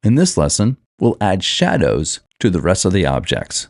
In this lesson, we'll add shadows to the rest of the objects.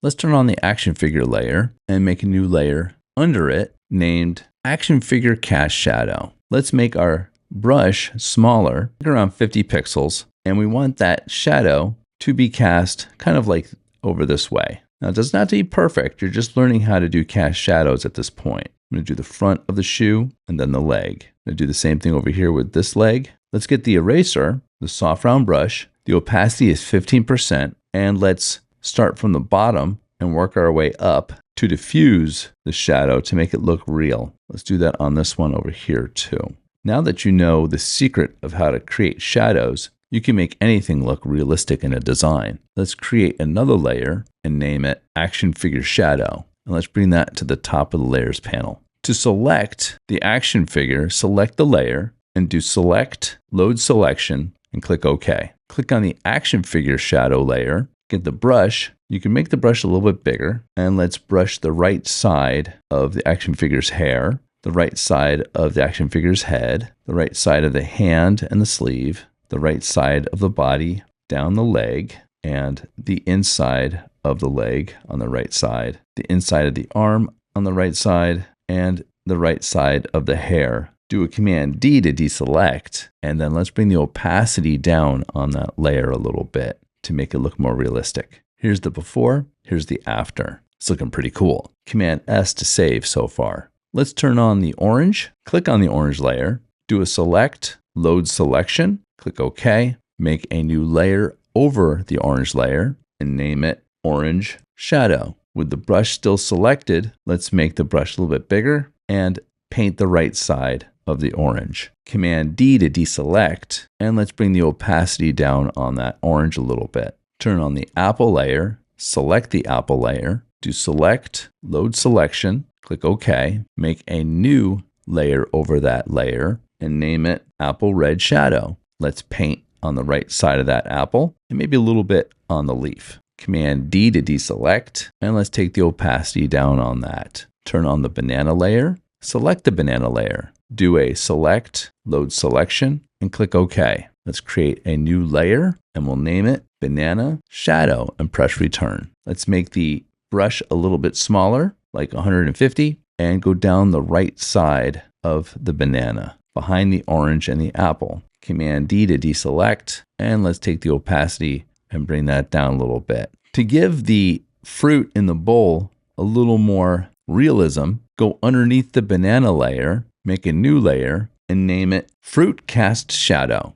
Let's turn on the action figure layer and make a new layer under it named Action Figure Cast Shadow. Let's make our brush smaller, around 50 pixels, and we want that shadow to be cast kind of like over this way. Now, it doesn't have to be perfect. You're just learning how to do cast shadows at this point. I'm going to do the front of the shoe and then the leg. I'm going to do the same thing over here with this leg. Let's get the eraser, the soft round brush. The opacity is 15%, and let's start from the bottom and work our way up to diffuse the shadow to make it look real. Let's do that on this one over here too. Now that you know the secret of how to create shadows, you can make anything look realistic in a design. Let's create another layer and name it Action Figure Shadow. And let's bring that to the top of the layers panel. To select the action figure, select the layer and do Select, Load Selection, and click OK. Click on the action figure shadow layer, get the brush. You can make the brush a little bit bigger, and let's brush the right side of the action figure's hair, the right side of the action figure's head, the right side of the hand and the sleeve, the right side of the body, down the leg, and the inside of the leg on the right side, the inside of the arm on the right side, and the right side of the hair. Do a Command D to deselect, and then let's bring the opacity down on that layer a little bit to make it look more realistic. Here's the before, here's the after. It's looking pretty cool. Command S to save so far. Let's turn on the orange, click on the orange layer, do a Select, Load Selection, click OK, make a new layer over the orange layer, and name it Orange Shadow. With the brush still selected, let's make the brush a little bit bigger and paint the right side of the orange. Command D to deselect, and let's bring the opacity down on that orange a little bit. Turn on the apple layer, select the apple layer, do Select, Load Selection, click OK, make a new layer over that layer, and name it Apple Red Shadow. Let's paint on the right side of that apple, and maybe a little bit on the leaf. Command D to deselect, and let's take the opacity down on that. Turn on the banana layer, select the banana layer, do a Select, Load Selection, and click OK. Let's create a new layer, and we'll name it Banana Shadow, and press Return. Let's make the brush a little bit smaller, like 150, and go down the right side of the banana, behind the orange and the apple. Command D to deselect, and let's take the opacity and bring that down a little bit. To give the fruit in the bowl a little more realism, go underneath the banana layer, make a new layer, and name it Fruit Cast Shadow.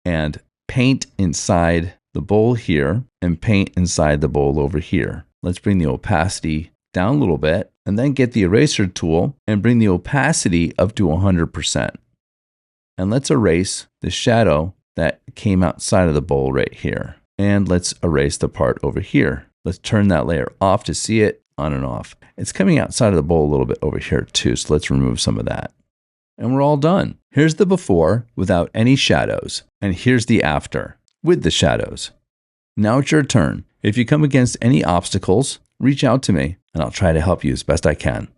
And paint inside the bowl here, and paint inside the bowl over here. Let's bring the opacity down a little bit, and then get the eraser tool and bring the opacity up to 100%. And let's erase the shadow that came outside of the bowl right here. And let's erase the part over here. Let's turn that layer off to see it, on and off. It's coming outside of the bowl a little bit over here too, so let's remove some of that. And we're all done. Here's the before without any shadows, and here's the after with the shadows. Now it's your turn. If you come against any obstacles, reach out to me, and I'll try to help you as best I can.